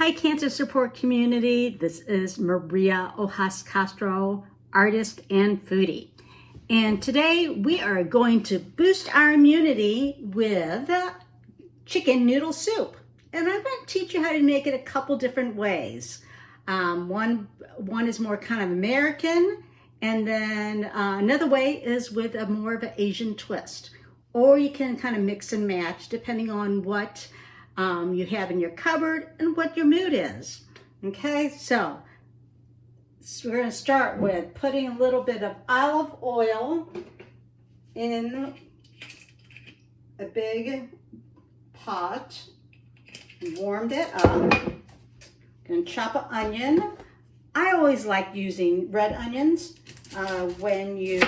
Hi, Cancer Support Community. This is Maria Ojascastro, artist and foodie. And today we are going to boost our immunity with chicken noodle soup. And I'm going to teach you how to make it a couple different ways. One is more kind of American, and then another way is with a more of an Asian twist. Or you can kind of mix and match depending on what you have in your cupboard and what your mood is. Okay, so we're going to start with putting a little bit of olive oil in a big pot. Warmed it up. Going to chop an onion. I always like using red onions when you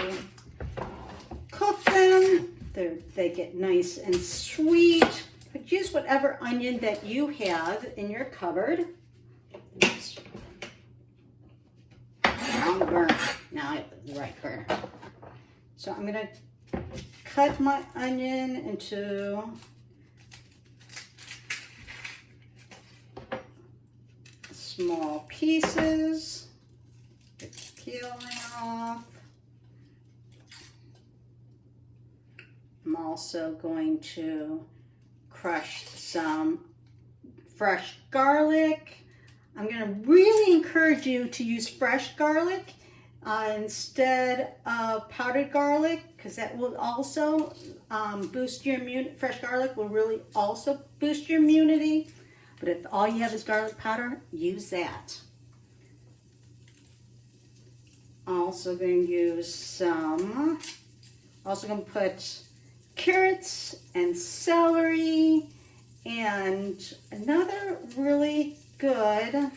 cook them. They get nice and sweet. But use whatever onion that you have in your cupboard. Wrong burn. Now I have the right burn. So I'm going to cut my onion into small pieces. Get the peeling off. I'm also going to crush some fresh garlic. I'm going to really encourage you to use fresh garlic instead of powdered garlic, because that will also boost your immunity. Fresh garlic will really also boost your immunity. But if all you have is garlic powder, use that. Also going to use some, also going to put carrots and celery and another really good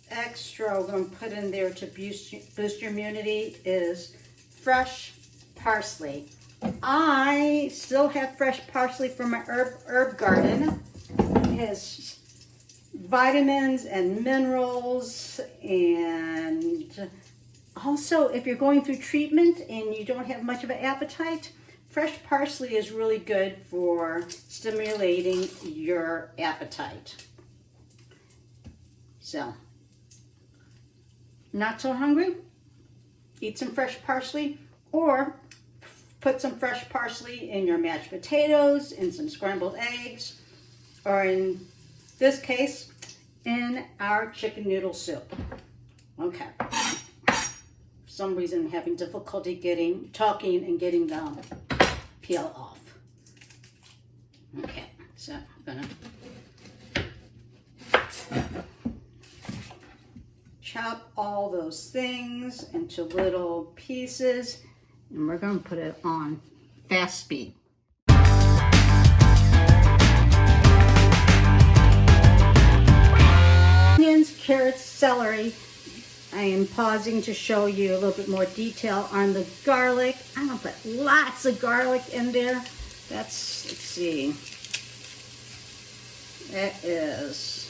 extra we're going to put in there to boost your immunity is fresh parsley. I still have fresh parsley from my herb garden. It has vitamins and minerals, and also if you're going through treatment and you don't have much of an appetite, fresh parsley is really good for stimulating your appetite. So, not so hungry? Eat some fresh parsley, or put some fresh parsley in your mashed potatoes, in some scrambled eggs, or in this case, in our chicken noodle soup. Okay. For some reason, I'm having difficulty talking and getting the peel off. Okay, so I'm gonna chop all those things into little pieces, and we're gonna put it on fast speed. Onions, carrots, celery. I am pausing to show you a little bit more detail on the garlic. I'm gonna put lots of garlic in there. Let's see. It is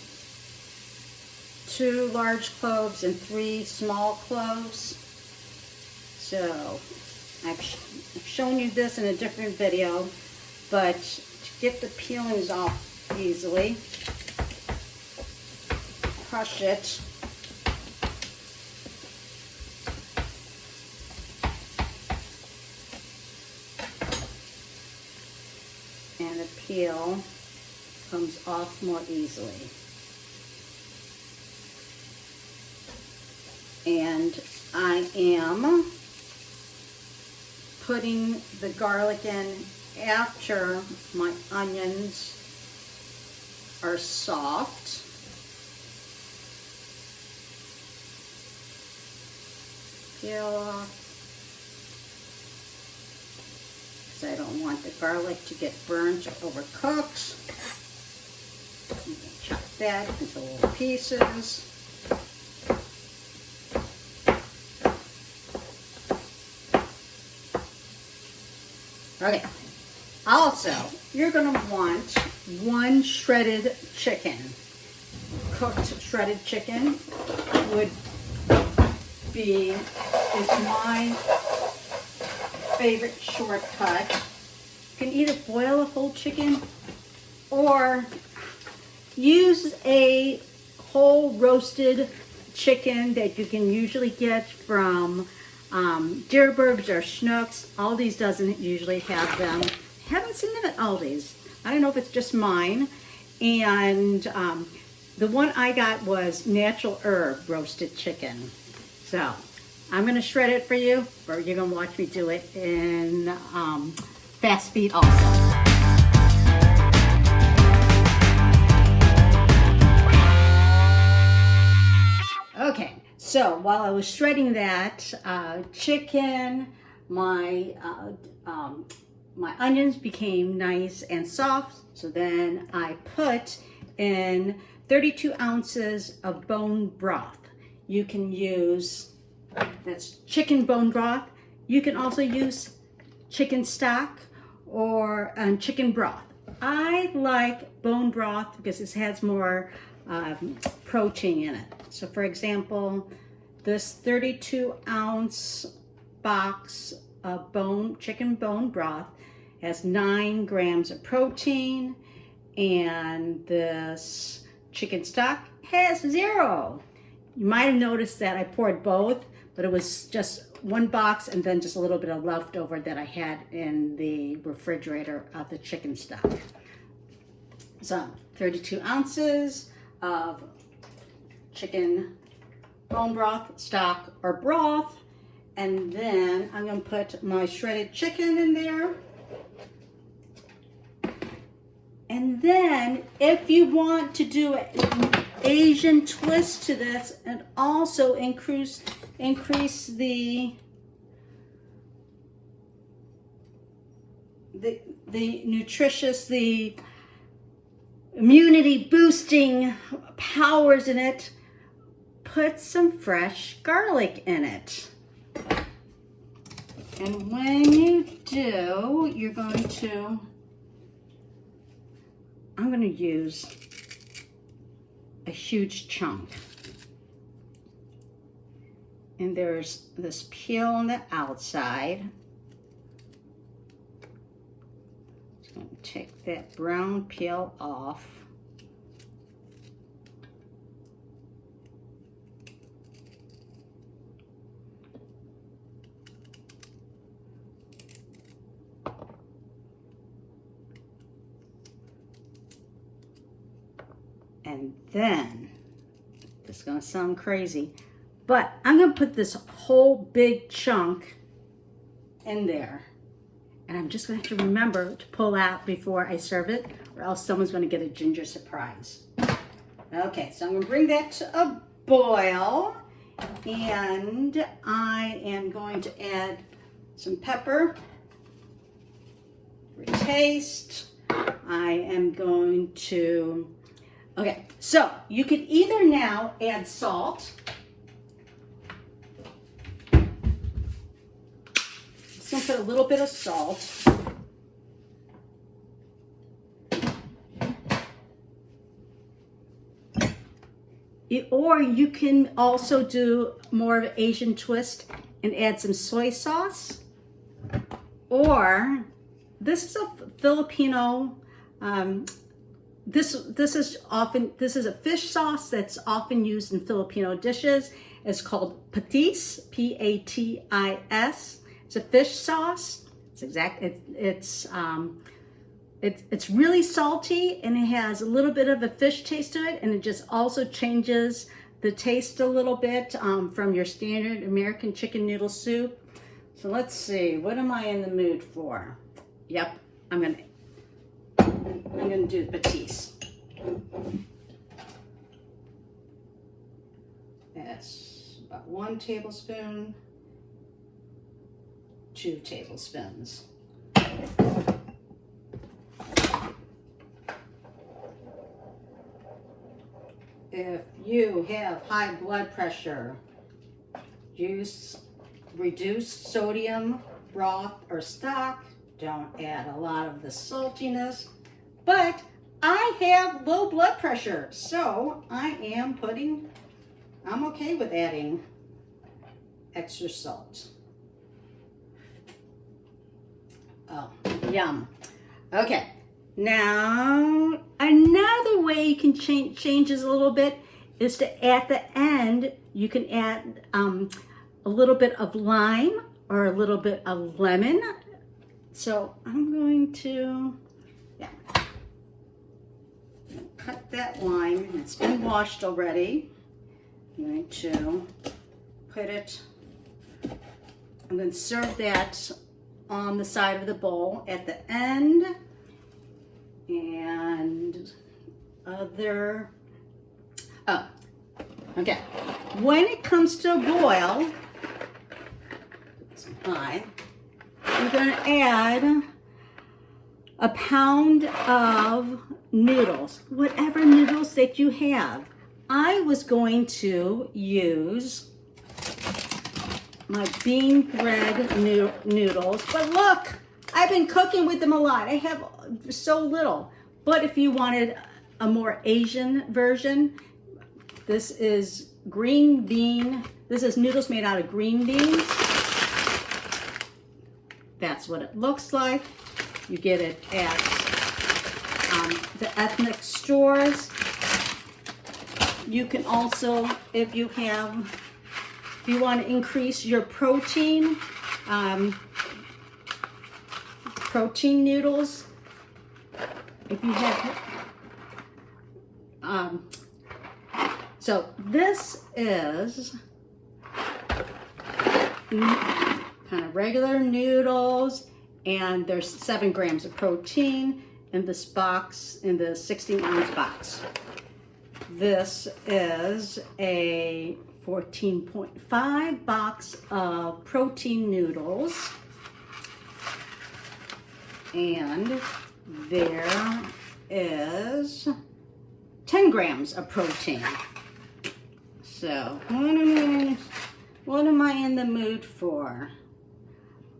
2 large cloves and 3 small cloves. So I've shown you this in a different video, but to get the peelings off easily, crush it. And the peel comes off more easily. And I am putting the garlic in after my onions are soft. Peel off. Because I don't want the garlic to get burnt or overcooked. I'm going to chop that into little pieces. Okay, also, you're going to want 1 shredded chicken. Cooked shredded chicken is my favorite shortcut. You can either boil a whole chicken, or use a whole roasted chicken that you can usually get from Deerbergs or Schnucks. Aldi's doesn't usually have them. Haven't seen them at Aldi's. I don't know if it's just mine. And the one I got was natural herb roasted chicken. So I'm going to shred it for you, or you're going to watch me do it in fast speed also. Okay, so while I was shredding that chicken, my onions became nice and soft. So then I put in 32 ounces of bone broth. You can use, that's chicken bone broth. You can also use chicken stock or chicken broth. I like bone broth because it has more protein in it. So for example, this 32 ounce box of chicken bone broth has 9 grams of protein, and this chicken stock has 0. You might have noticed that I poured both, but it was just one box and then just a little bit of leftover that I had in the refrigerator of the chicken stock. So 32 ounces of chicken bone broth, stock, or broth. And then I'm going to put my shredded chicken in there. And then if you want to do an Asian twist to this and also increase the nutritious, the immunity boosting powers in it, put some fresh garlic in it. And when you do, you're going to, I'm going to use a huge chunk. And there's this peel on the outside. Just going to take that brown peel off. And then, this is going to sound crazy, but I'm going to put this whole big chunk in there. And I'm just going to have to remember to pull out before I serve it, or else someone's going to get a ginger surprise. Okay, so I'm going to bring that to a boil. And I am going to add some pepper for taste. I am going to... Okay, so you can either now add salt. Just gonna put a little bit of salt. Or you can also do more of an Asian twist and add some soy sauce. Or this is a Filipino This is a fish sauce that's often used in Filipino dishes. It's called patis, P-A-T-I-S. It's a fish sauce. It's really salty, and it has a little bit of a fish taste to it, and it just also changes the taste a little bit from your standard American chicken noodle soup. So let's see, what am I in the mood for? Yep, I'm gonna do patis. That's about 1 tablespoon, 2 tablespoons. If you have high blood pressure, use reduced sodium broth or stock. Don't add a lot of the saltiness. But I have low blood pressure, so I'm okay with adding extra salt. Oh, yum. Okay, Now, another way you can change this a little bit is to, at the end, you can add a little bit of lime or a little bit of lemon. So I'm going to, cut that lime. It's been washed already. I'm going to put it, I'm going to serve that on the side of the bowl at the end. And okay. When it comes to a boil, I'm going to add a pound of noodles, whatever noodles that you have. I was going to use my bean thread noodles, but look, I've been cooking with them a lot. I have so little. But if you wanted a more Asian version, this is green bean. This is noodles made out of green beans. That's what it looks like. You get it at the ethnic stores. You can also, if you want to increase your protein, protein noodles. If you have, so this is kind of regular noodles, and there's 7 grams of protein in this box, in the 16-ounce box. This is a 14.5 box of protein noodles, and there is 10 grams of protein. So what am I in the mood for?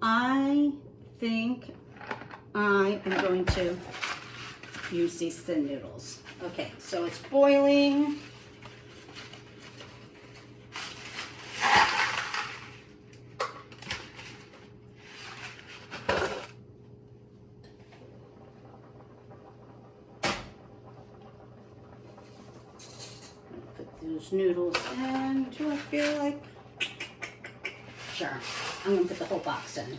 I think I am going to use these thin noodles. Okay, so it's boiling. Put those noodles in. Do I feel like? Sure. I'm going to put the whole box in.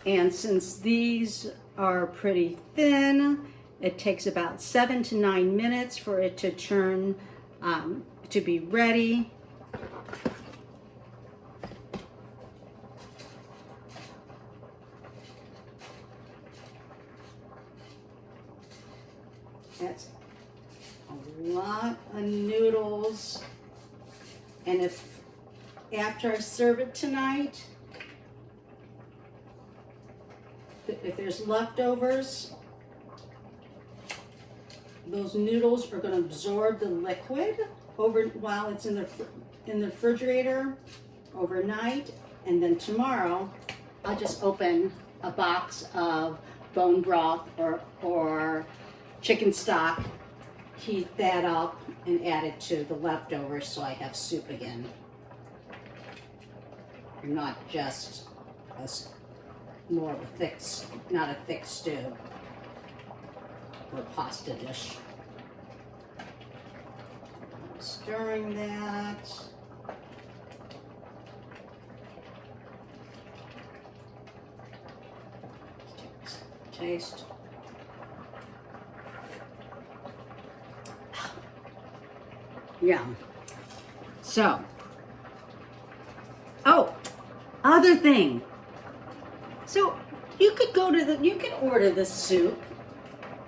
And since these are pretty thin, it takes about 7 to 9 minutes for it to turn, to be ready. That's a lot of noodles. And if after I serve it tonight, if there's leftovers, those noodles are going to absorb the liquid while it's in the refrigerator overnight, and then tomorrow I'll just open a box of bone broth or chicken stock, heat that up, and add it to the leftovers so I have soup again. Not just more of a thick, not a thick stew or pasta dish. I'm stirring that. Taste. Yeah. So, oh, other thing. So you could you can order the soup.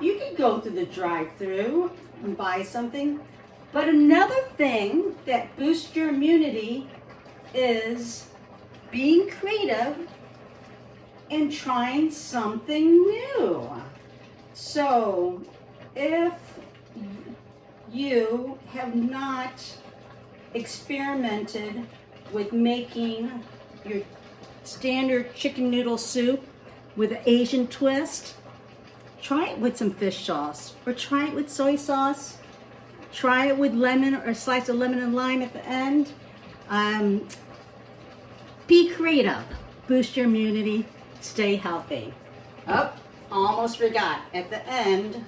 You could go to the drive-thru and buy something. But another thing that boosts your immunity is being creative and trying something new. So if you have not experimented with making your standard chicken noodle soup with an Asian twist, try it with some fish sauce, or try it with soy sauce. Try it with lemon or a slice of lemon and lime at the end. Be creative. boost your immunity, stay healthy. Oh, almost forgot. At the end,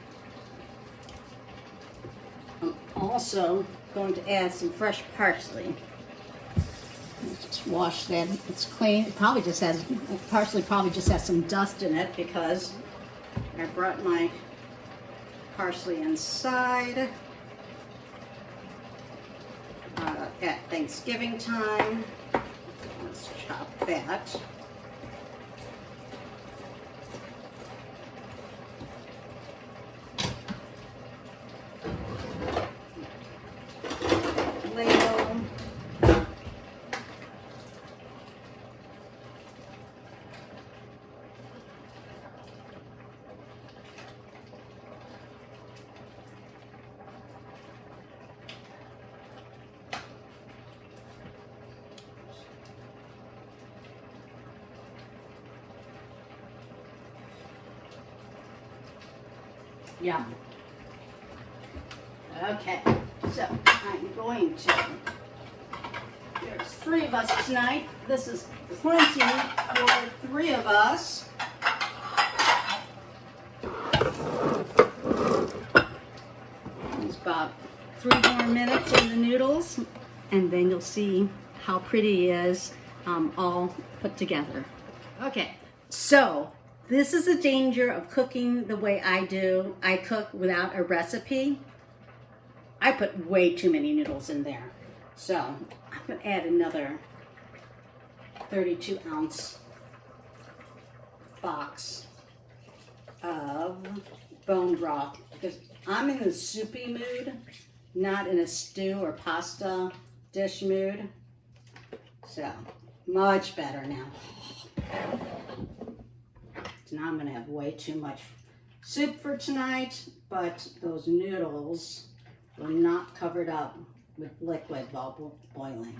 I'm also going to add some fresh parsley. Just wash that. It's clean. It probably just has, parsley probably just has some dust in it because I brought my parsley inside at Thanksgiving time. Let's chop that. Ladle. Yum. Okay, so I'm going to, there's 3 of us tonight. This is plenty for 3 of us. There's about 3 more minutes in the noodles, and then you'll see how pretty it is all put together. Okay, so this is the danger of cooking the way I do. I cook without a recipe. I put way too many noodles in there. So I'm going to add another 32-ounce box of bone broth because I'm in the soupy mood, not in a stew or pasta dish mood. So much better now. So now I'm going to have way too much soup for tonight, but those noodles were not covered up with liquid while boiling.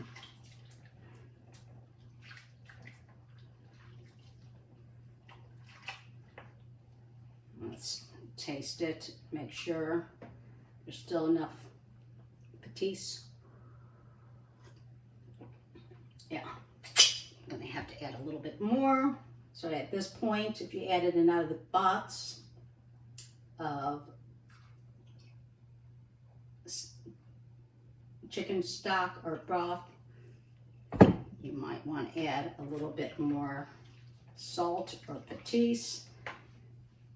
Let's taste it, make sure there's still enough patis. Yeah, I'm going to have to add a little bit more. So at this point, if you added another box of chicken stock or broth, you might want to add a little bit more salt or patis.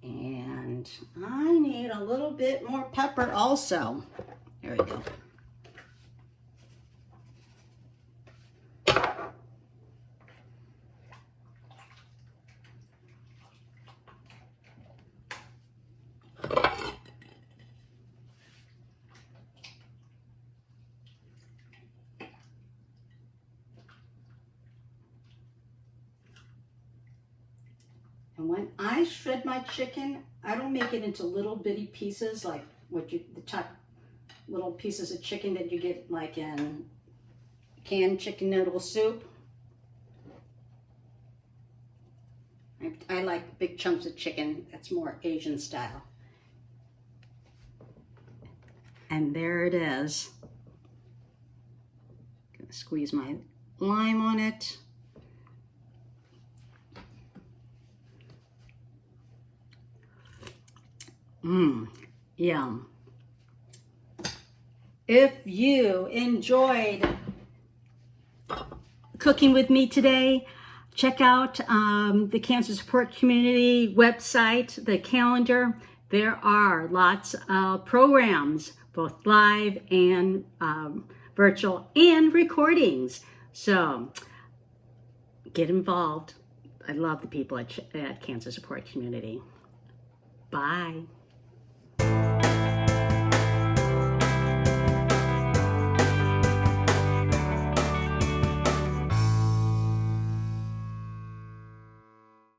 And I need a little bit more pepper also. There we go. And when I shred my chicken, I don't make it into little bitty pieces like what the top little pieces of chicken that you get like in canned chicken noodle soup. I like big chunks of chicken. That's more Asian style. And there it is. Gonna squeeze my lime on it. Yum. If you enjoyed cooking with me today, check out the Cancer Support Community website, the calendar. There are lots of programs, both live and virtual, and recordings. So get involved. I love the people at Cancer Support Community. Bye.